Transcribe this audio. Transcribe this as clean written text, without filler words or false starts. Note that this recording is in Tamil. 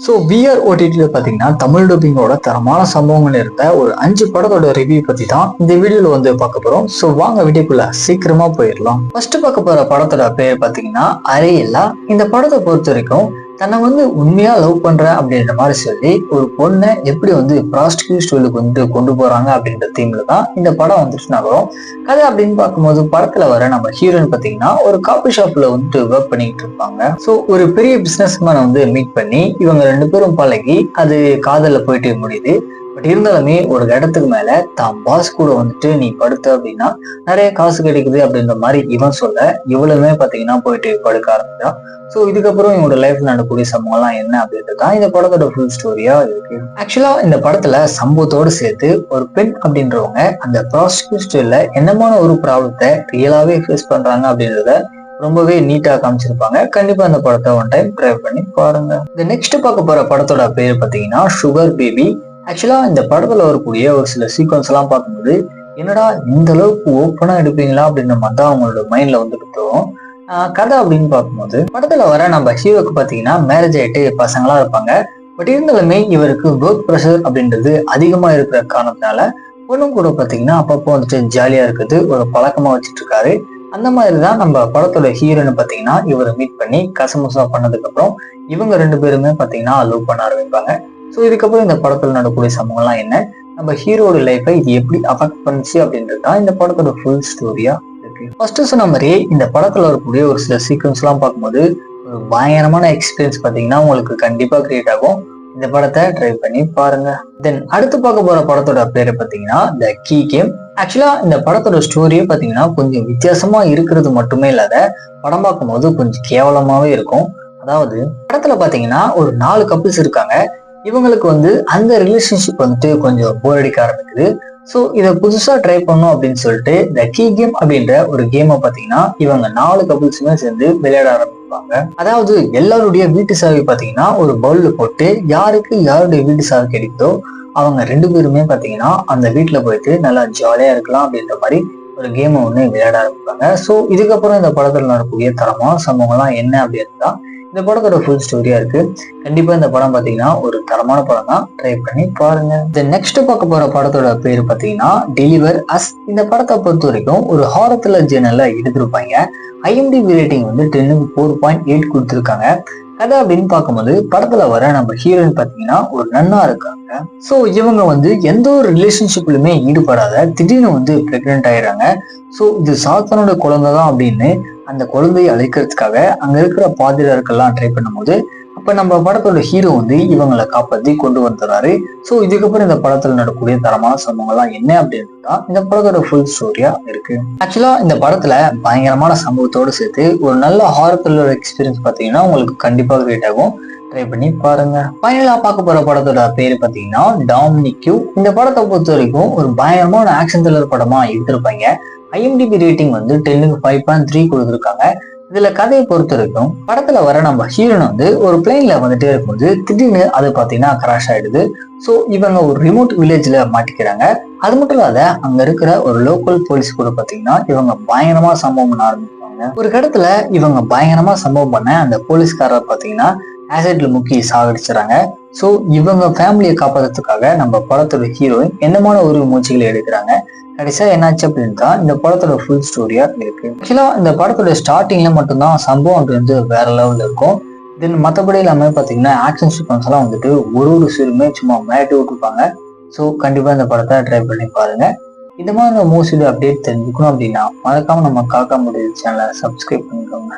ஸோ விஆர் ஓடிடியில் பார்த்தீங்கன்னா தமிழ் டப்பிங்கோட தரமான சம்பவங்கள் இருந்த ஒரு 5 படத்தோட ரிவ்யூ பற்றி தான் இந்த வீடியோவில் வந்து பார்க்க போகிறோம். ஸோ வாங்க வீடியோக்குள்ள சீக்கிரமா போயிடலாம். ஃபர்ஸ்ட் பார்க்க போகிற படத்தோட பேர் பார்த்தீங்கன்னா அறையில்லா. இந்த படத்தை பொறுத்த வரைக்கும் தன்னை வந்து உண்மையா லவ் பண்றேன் அப்படின்ற மாதிரி சொல்லி ஒரு பொண்ணை எப்படி வந்து ப்ராஸ்டியூட் ஸ்டோலுக்கு வந்து கொண்டு போறாங்க அப்படின்ற தீம்ல தான் இந்த படம் வந்துட்டு நகரும். கதை அப்படின்னு பார்க்கும்போது படத்துல வர நம்ம ஹீரோயின் பாத்தீங்கன்னா ஒரு காபி ஷாப்ல வந்துட்டு ஒர்க் பண்ணிட்டு இருப்பாங்க. ஸோ ஒரு பெரிய பிசினஸ் மேனை வந்து மீட் பண்ணி இவங்க 2 பேரும் பழகி அது காதல்ல போயிட்டு முடியுது. பட் இருந்தாலுமே ஒரு இடத்துக்கு மேல தான் பாஸ் கூட வந்துட்டு நீ படுத்த அப்படின்னா நிறைய காசு கிடைக்குது அப்படின்ற மாதிரி இவன் சொல்ல இவ்வளவுமே பாத்தீங்கன்னா போயிட்டு படுக்க ஆரம்பிச்சான். ஸோ இதுக்கப்புறம் இவங்களோட லைஃப்ல நடக்கக்கூடிய சம்பவம்லாம் என்ன அப்படின்றது தான் இந்த படத்தோட ஃபுல் ஸ்டோரியா இருக்கு. ஆக்சுவலா இந்த படத்துல சம்பவத்தோடு சேர்த்து ஒரு பெண் அப்படின்றவங்க அந்த ப்ராஸ்டியூஷன்ல என்னமான ஒரு ப்ராப்ளத்தை ரியலாவே ஃபேஸ் பண்றாங்க அப்படின்றத ரொம்பவே நீட்டா காமிச்சிருப்பாங்க. கண்டிப்பா அந்த படத்தை ஒன் டைம் ட்ரை பண்ணி பாருங்க. இந்த நெக்ஸ்ட் பார்க்க போற படத்தோட பேர் பாத்தீங்கன்னா சுகர் பேபி. ஆக்சுவலா இந்த படத்துல வரக்கூடிய ஒரு சில சீக்வன்ஸ் எல்லாம் பார்க்கும்போது என்னடா இந்த அளவுக்கு ஓப்பனா எடுப்பீங்களா அப்படின்ற மாதிரி தான் அவங்களோட மைண்ட்ல வந்துட்டு தோணும். கதை அப்படின்னு பார்க்கும்போது படத்துல வர நம்ம ஹீரோக்கு பாத்தீங்கன்னா மேரேஜ் ஆயிட்டு பசங்களா இருப்பாங்க. பட் இருந்தாலுமே இவருக்கு ஒர்க் ப்ரெஷர் அப்படின்றது அதிகமா இருக்கிற காரணத்தினால பொண்ணும் கூட பாத்தீங்கன்னா அப்பப்போ வந்துட்டு ஜாலியா இருக்குது ஒரு பழக்கமா வச்சுட்டு இருக்காரு. அந்த மாதிரிதான் நம்ம படத்தோட ஹீரோன்னு பாத்தீங்கன்னா இவரை மீட் பண்ணி கசமுசா பண்ணதுக்கு அப்புறம் இவங்க 2 பேருமே பாத்தீங்கன்னா லவ் பண்ண ஆரம்பிப்பாங்க. ஸோ இதுக்கப்புறம் இந்த படத்துல நடக்கக்கூடிய சம்பவம்லாம் என்ன, நம்ம ஹீரோட லைஃபை இது எப்படி அஃபெக்ட் பண்ணுச்சு அப்படின்றது தான் இந்த படத்தோட ஃபுல் ஸ்டோரியா இருக்கு. ஃபர்ஸ்ட் சொன்ன மாதிரியே இந்த படத்துல வரக்கூடிய ஒரு சில சீக்வன்ஸ் எல்லாம் பார்க்கும்போது ஒரு பயங்கரமான எக்ஸ்பீரியன்ஸ் பாத்தீங்கன்னா உங்களுக்கு கண்டிப்பா கிரியேட் ஆகும். இந்த படத்தை ட்ரை பண்ணி பாருங்க. தென் அடுத்து பார்க்க போற படத்தோட பேரு பாத்தீங்கன்னா த கீ கேம். ஆக்சுவலா இந்த படத்தோட ஸ்டோரியே பாத்தீங்கன்னா கொஞ்சம் வித்தியாசமா இருக்கிறது மட்டுமே இல்லாத படம் பார்க்கும்போது கொஞ்சம் கேவலமாவே இருக்கும். அதாவது படத்துல பாத்தீங்கன்னா ஒரு 4 கப்பிள்ஸ் இருக்காங்க. இவங்களுக்கு வந்து அந்த ரிலேஷன்ஷிப் வந்துட்டு கொஞ்சம் போர் அடிக்க ஆரம்பிக்குது. ஸோ இதை புதுசா ட்ரை பண்ணும் அப்படின்னு சொல்லிட்டு த கீ கேம் அப்படின்ற ஒரு கேமை பாத்தீங்கன்னா இவங்க 4 கப்பிள்ஸுமே சேர்ந்து விளையாட ஆரம்பிப்பாங்க. அதாவது எல்லாருடைய வீட்டு சாவி பாத்தீங்கன்னா ஒரு பவுல்ல போட்டு யாருக்கு யாருடைய வீட்டு சாவி கிடைக்குதோ அவங்க 2 பேருமே பாத்தீங்கன்னா அந்த வீட்டுல போயிட்டு நல்லா ஜாலியா இருக்கலாம் அப்படின்ற மாதிரி ஒரு கேமை ஒண்ணு விளையாட ஆரம்பிப்பாங்க. ஸோ இதுக்கப்புறம் இந்த படத்துல நடக்கக்கூடிய தரமான சம்பவங்கள்லாம் என்ன அப்படின்னு தான் இந்த படத்தோட ஃபுல் ஸ்டோரியா இருக்கு. கண்டிப்பா இந்த படம் பாத்தீங்கன்னா ஒரு தரமான படம் தான், ட்ரை பண்ணி பாருங்க. நெக்ஸ்ட் பார்க்க போற படத்தோட பேரு பாத்தீங்கன்னா டெலிவர் அஸ். இந்த படத்தை பொறுத்த வரைக்கும் ஒரு ஹாரர் த்ரில்லர் ஜேர்னல்ல எடுத்திருப்பாங்க. IMDb ரேட்டிங் வந்து 10க்கு 4.8 கொடுத்துருக்காங்க. கதை அப்படின்னு பார்க்கும்போது படத்துல வர நம்ம ஹீரோயின் பாத்தீங்கன்னா ஒரு நன்னா இருக்காங்க. ஸோ இவங்க வந்து எந்த ஒரு ரிலேஷன்ஷிப்லுமே ஈடுபடாத திடீர்னு வந்து பிரெக்னென்ட் ஆயிடுறாங்க. ஸோ இது சாத்தனோட குழந்தை தான் அப்படின்னு அந்த குழந்தையை அழைக்கிறதுக்காக அங்க இருக்கிற பாதிரியாருக்கெல்லாம் ட்ரை பண்ணும்போது அப்ப நம்ம படத்தோட ஹீரோ வந்து இவங்களை காப்பாற்றி கொண்டு வந்துடுறாரு. ஸோ இதுக்கப்புறம் இந்த படத்துல நடக்கக்கூடிய தரமான சம்பவங்கள்லாம் என்ன அப்படின்றது தான் இந்த படத்தோட ஃபுல் ஸ்டோரியா இருக்கு. ஆக்சுவலா இந்த படத்துல பயங்கரமான சம்பவத்தோடு சேர்த்து ஒரு நல்ல ஹாரர் த்ரில்லர் எக்ஸ்பீரியன்ஸ் பாத்தீங்கன்னா உங்களுக்கு கண்டிப்பா கிரியேட் ஆகும், ட்ரை பண்ணி பாருங்க. ஃபைனலா பார்க்க போற படத்தோட பேரு பாத்தீங்கன்னா டாமினிக்யூ. இந்த படத்தை பொறுத்த வரைக்கும் ஒரு பயங்கரமான ஆக்ஷன் த்ரில்லர் படமா எடுத்திருப்பாங்க. IMDb ரேட்டிங் வந்து 10க்கு 5.3 கொடுத்துருக்காங்க. இதுல கதையை பொறுத்த வரைக்கும் படத்துல வர நம்ம ஹீரோன் வந்து ஒரு பிளேன்ல வந்துட்டே இருக்கும்போது திடீர்னு அது பாத்தீங்கன்னா கிராஷ் ஆயிடுது. ஸோ இவங்க ஒரு ரிமோட் வில்லேஜ்ல மாட்டிக்கிறாங்க. அது மட்டும் இல்லாத அங்க இருக்கிற ஒரு லோக்கல் போலீஸ் கூட பாத்தீங்கன்னா இவங்க பயங்கரமா சம்பவம் பண்ண ஆரம்பிப்பாங்க. ஒரு இடத்துல இவங்க பயங்கரமா சம்பவம் பண்ண அந்த போலீஸ்காரர் பாத்தீங்கன்னா ஆசிட்ல முக்கி சாகடிச்சுறாங்க. ஸோ இவங்க ஃபேமிலியை காப்பாற்றுறதுக்காக நம்ம படத்தோட ஹீரோயின் என்னமான ஒரு முயற்சிகளை எடுக்கிறாங்க. கடைசியா என்னாச்சு அப்படின்னு தான் இந்த படத்தோட ஃபுல் ஸ்டோரியா இருக்கு. ஆக்சுவலா இந்த படத்தோட ஸ்டார்டிங்ல மட்டும்தான் சம்பவம் அப்படின்றது வேற லெவல்ல இருக்கும். தென் மற்றபடி எல்லாமே பாத்தீங்கன்னா ஆக்ஷன் சீக்வன்ஸ் எல்லாம் வந்துட்டு ஒரு சீருமே சும்மா மிரட்டி விட்டுருப்பாங்க. ஸோ கண்டிப்பா இந்த படத்தை ட்ரை பண்ணி பாருங்க. இந்த மாதிரி மூவிஸோட அப்டேட் தெரிஞ்சுக்கணும் அப்படின்னா மறக்காம நம்ம காக்கா முடிவு சேனலை சப்ஸ்கிரைப் பண்ணிக்கோங்க.